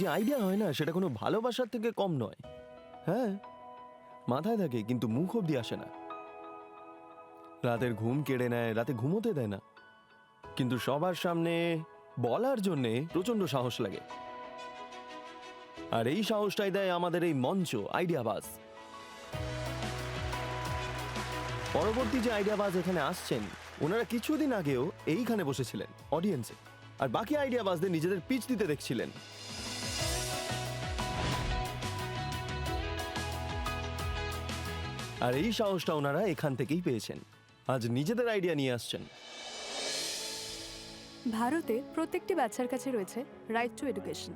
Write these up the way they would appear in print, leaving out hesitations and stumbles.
যে আইডিয়া হয় না সেটা কোনো ভালোবাসার থেকে কম নয়। হ্যাঁ, মাথায় থাকে কিন্তু মুখ অব্দি আসে না। রাতের ঘুম কেড়ে নেয়, রাতে ঘুমোতে দেয় না, কিন্তু সবার সামনে বলার জন্যে প্রচন্ড সাহস লাগে। আর এই সাহসটাই দেয় আমাদের এই মঞ্চ আইডিয়াবাজ। পরবর্তী যে আইডিয়াবাজ এখানে আসছেন, ওনারা কিছুদিন আগেও এইখানে বসেছিলেন অডিয়েন্সে, আর বাকি আইডিয়াবাজদের নিজেদের পিচ দিতে দেখছিলেন। আর এই সাহসটা ওনারা এখান থেকেই পেয়েছেন, আজ নিজেদের আইডিয়া নিয়ে আসছেন। ভারতে প্রত্যেকটি বাচ্চার কাছে রয়েছে রাইট টু এডুকেশন,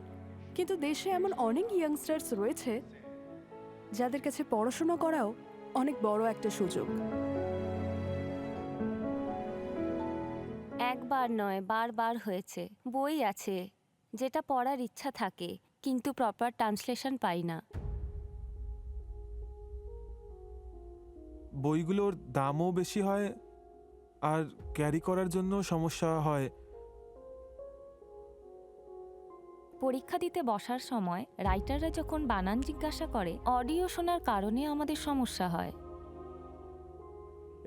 কিন্তু দেশে এমন অনেক ইয়াংস্টার্স রয়েছে যাদের কাছে পড়াশোনা করাও অনেক বড় একটা সুযোগ। একবার নয়, বারবার হয়েছে। বই আছে যেটা পড়ার ইচ্ছা থাকে, কিন্তু প্রপার ট্রান্সলেশন পাই না। বইগুলোর দামও বেশি হয় আর ক্যারি করার জন্য সমস্যা হয়। পরীক্ষা দিতে বসার সময় রাইটাররা যখন বানান জিজ্ঞাসা করে, অডিও শোনার কারণে আমাদের সমস্যা হয়।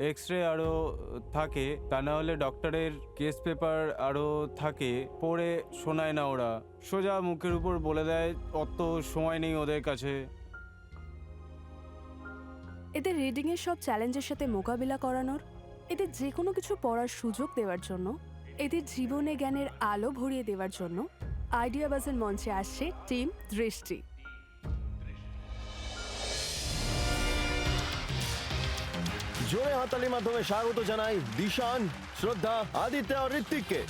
এক্স রে আরও থাকে, তা না হলে ডক্টরের কেস পেপার আরও থাকে, পড়ে শোনায় না ওরা, সোজা মুখের উপর বলে দেয়, অত সময় নেই ওদের কাছে। এদের রিডিং এর সব চ্যালেঞ্জের সাথে মোকাবিলা করানোর, এদের যে কোনো কিছু পড়ার সুযোগ দেওয়ার জন্য, এদের জীবনে জ্ঞানের আলো ভরিয়ে দেওয়ার জন্য আইডিয়াবাজের মঞ্চে আসছে টিম দৃষ্টি। জোরে হাততালির মাধ্যমে স্বাগত জানাই দিশান, শ্রদ্ধা, আদিত্য আর ঋত্বিককে।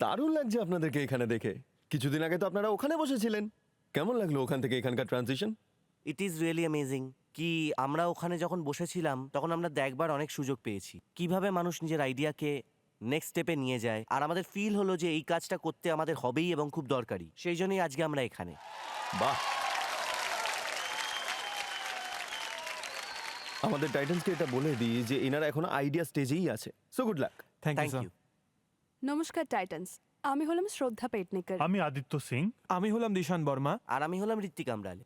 দারুণ লাগছে আপনাদেরকে এখানে দেখে। কিছুদিন আগে তো আপনারা ওখানে বসেছিলেন, কেমন লাগলো ওখান থেকে এখানকার transition? It is really amazing কি আমরা ওখানে যখন বসেছিলাম তখন আমরা দেখবার অনেক সুযোগ পেয়েছি কিভাবে মানুষ নিজের আইডিয়াকে নেক্সট স্টেপে নিয়ে যায়, আর আমাদের ফিল হলো যে এই কাজটা করতে আমাদের হবেই এবং খুব দরকারি, সেই জন্যই আজকে আমরা এখানে। বাহ, আমাদের টাইটান্সকে এটা বলে দিই যে এনারা এখনো আইডিয়া স্টেজেই আছে। So good luck. Thank thank you you. নমস্কার টাইটান্স, আমি হলাম শ্রদ্ধা পেটনিকার। আমি আদিত্য সিং। আমি হলাম দিশান বর্মা। আর আমি হলাম ঋত্বিক আমরালে।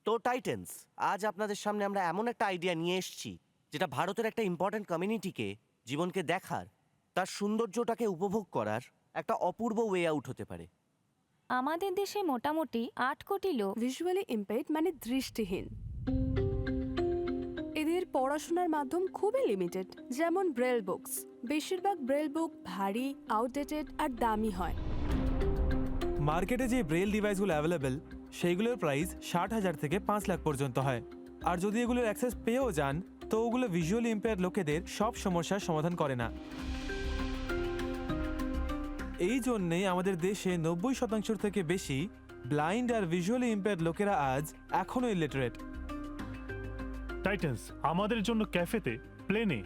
তো টাইটান্স, আজ আপনাদের সামনে আমরা এমন একটা আইডিয়া নিয়ে এসেছি যেটা ভারতের একটা ইম্পর্ট্যান্ট কমিউনিটিকে জীবনকে দেখার, তার সৌন্দর্যটাকে উপভোগ করার একটা অপূর্ব ওয়ে আউট হতে পারে। আমাদের দেশে মোটামুটি 8 কোটি লোক ভিজুয়ালি ইম্পেয়ার্ড মানে দৃষ্টিহীন। এদের পড়াশোনার মাধ্যম খুবই লিমিটেড, যেমন ব্রেল বুকস। বেশিরভাগ ব্রেল বুক ভারী, আউটডেটেড আর দামি হয়। মার্কেটে যে ব্রেল ডিভাইসগুলো অ্যাভেলেবেল সেইগুলোর প্রাইস 60,000 থেকে 5 লাখ পর্যন্ত হয়। আর যদি এগুলোর অ্যাক্সেস পেয়েও যান তো ওগুলো ভিজুয়ালি ইম্পেয়ার্ড লোকেদের সব সমস্যার সমাধান করে না। এই জন্যেই আমাদের দেশে 90% থেকে বেশি ব্লাইন্ড আর ভিজুয়ালি ইম্পেয়ার্ড লোকেরা আজ এখনও ইলিটারেট। টাইটান্স, আমাদের জন্য ক্যাফেতে, প্লেনে,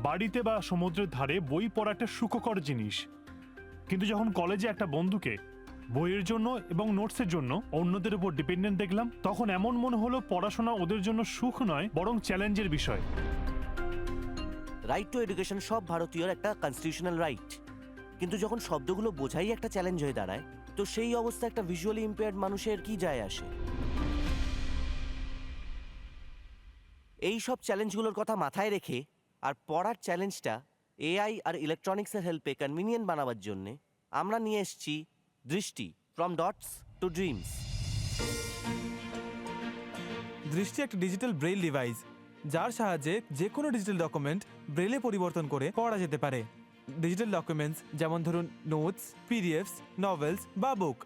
বাড়িতে বা সমুদ্রের ধারে বই পড়া একটা সুখকর জিনিস, কিন্তু যখন কলেজে একটা বন্ধুকে বইয়ের জন্য এবং নোটসের জন্য অন্যদের উপর ডিপেন্ডেন্ট দেখলাম, তখন এমন মনে হলো পড়াশোনা ওদের জন্য সুখ নয় বরং চ্যালেঞ্জের বিষয়। রাইট টু এডুকেশন সব ভারতীয়র একটা কনস্টিটিউশনাল রাইট, কিন্তু যখন শব্দগুলো বোঝাই একটা চ্যালেঞ্জ হয়ে দাঁড়ায়, তো সেই অবস্থা একটা ভিজুয়ালি ইম্পেয়ার্ড মানুষের কি যায় আসে? এই সব চ্যালেঞ্জগুলোর কথা মাথায় রেখে আর পড়ার চ্যালেঞ্জটা এআই আর ইলেকট্রনিক্সের হেল্পে কনভিনিয়েন্ট বানাবার জন্যে আমরা নিয়ে এসেছি দৃষ্টি, ফ্রম ডটস টু ড্রিমস। দৃষ্টি একটা ডিজিটাল ব্রেইল ডিভাইস যার সাহায্যে যে কোনো ডিজিটাল ডকুমেন্ট ব্রেইলে পরিবর্তন করে পড়া যেতে পারে। ডিজিটাল ডকুমেন্টস যেমন ধরুন নোটস, পিডিএফস, নভেলস বা বুক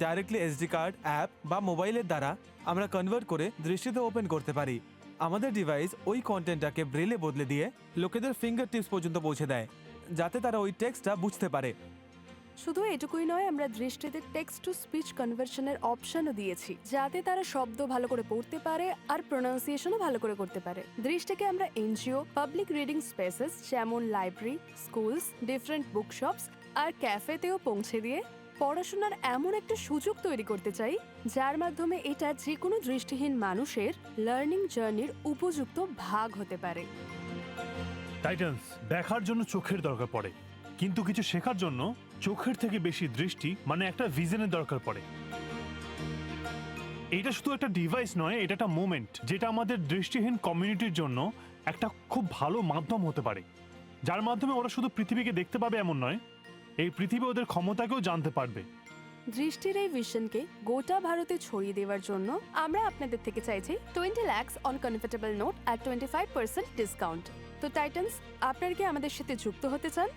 ডাইরেক্টলি এসডি কার্ড, অ্যাপ বা মোবাইলের দ্বারা আমরা কনভার্ট করে দৃষ্টিতে ওপেন করতে পারি। আমাদের ডিভাইস ওই কন্টেন্টটাকে ব্রেইলে বদলে দিয়ে লোকেদের ফিঙ্গার টিপস পর্যন্ত পৌঁছে দেয়, যাতে তারা ওই টেক্সটটা বুঝতে পারে। শুধু এটুকুই নয়, আমরা দৃষ্টিতে টেক্সট টু স্পিচ কনভার্সনের অপশনও দিয়েছি, যাতে তারা শব্দ ভালো করে পড়তে পারে আর প্রোনাউন্সিয়েশনও ভালো করে করতে পারে। দৃষ্টিকে আমরা এনজিও, পাবলিক রিডিং স্পেসেস যেমন লাইব্রেরি, স্কুলস, ডিফারেন্ট বুকশপস আর ক্যাফেতেও পৌঁছে দিয়ে পড়াশোনার এমন একটা সুযোগ তৈরি করতে চাই যার মাধ্যমে এটা যে কোনো দৃষ্টিহীন মানুষের লার্নিং জার্নির উপযুক্ত ভাগ হতে পারে। টাইটান্স দেখার জন্য চোখের দরকার পড়ে, কিন্তু কিছু শেখার জন্য চোখের থেকে বেশি দৃষ্টি মানে একটা ভিশনের দরকার পড়ে। এটা শুধু একটা ডিভাইস নয়, এটা একটা মোমেন্ট যেটা আমাদের দৃষ্টিহীন কমিউনিটির জন্য একটা খুব ভালো মাধ্যম হতে পারে, যার মাধ্যমে ওরা শুধু পৃথিবীকে দেখতে পাবে এমন নয়, এই পৃথিবী ওদের ক্ষমতাকেও জানতে পারবে। দৃষ্টির এই ভিশনকে গোটা ভারতে ছড়িয়ে দেওয়ার জন্য আমরা আপনাদের থেকে চাইছি 20 lakhs on convertible note at 25% discount. তো টাইটান্স, আপনারা কি আমাদের সাথে যুক্ত হতে চান?